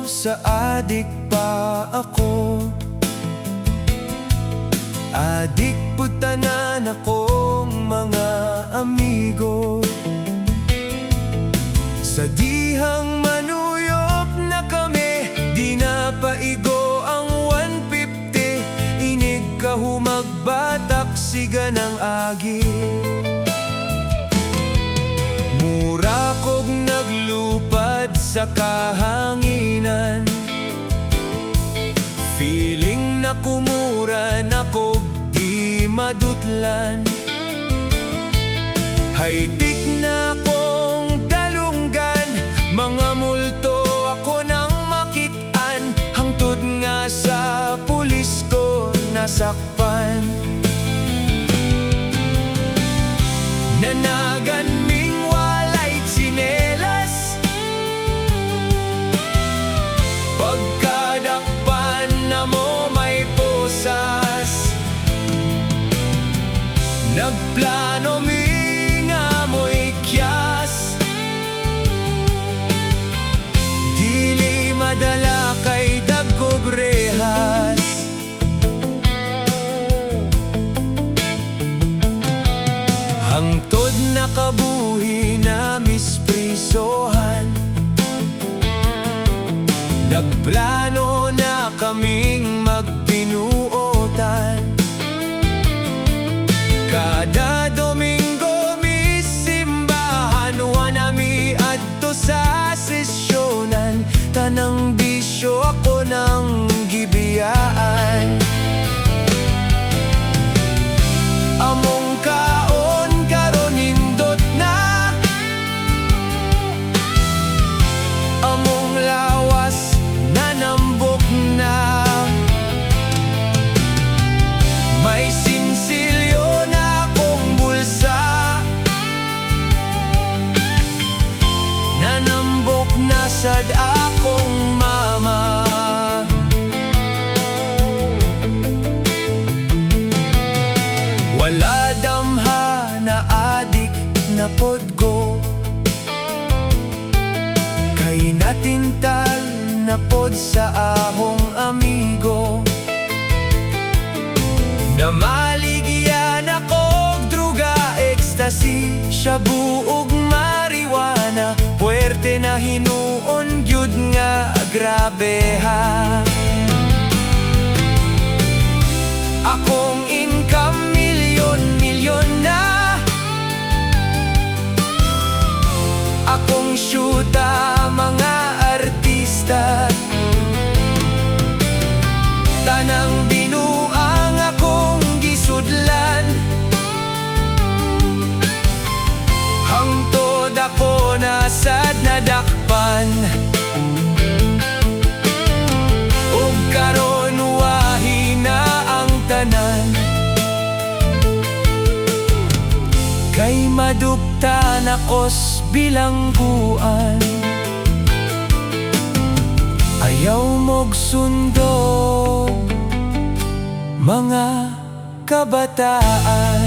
sa adik pa ako. Adik putanan akong mga amigo. Sa dihang manuyop na kami, di na paigo ang 150. Inig kahumagbatak siga ng agi. Mura kog naglupad sa kahanginan. Feeling na kumura na kog di madutlan. Haitik na kong dalunggan, mga multo ako nang makitaan. Hangtod nga sa pulis ko nasakpan. Nanagan ming walay tsinelas, pagkadakpan na mo may posas. Nagplano mi nga mo'y kyas, dili madala kay dagkog rehas. Hangtod nakabuhi na misprisohan, nagplano na kaming magbinuotan. Kada Domingo misimbahan, wanami adto sa sesyonan. Tanang bisyo ako ng gibiyaan. Among kaon karon nindot na, among lawas nanambok na. May sinsilyo na akong bulsa, nanambok na sad akong mama. Wala damha na adik na podgo, kay natintal na pod sa ahong amigo. Namaligyan akong druga, ecstasy, shabu ug marijuana. Puwerte na hinuon gyud nga grabe ha. Akong income milyon na, akong syuta mga artista. Tanang binuang akong gisudlan, hangtod ako nasad nadakpan. Ug karon wahi na ang tanan, kay madugtan akos bilangguan. Ayaw mog sundo mga kabataan.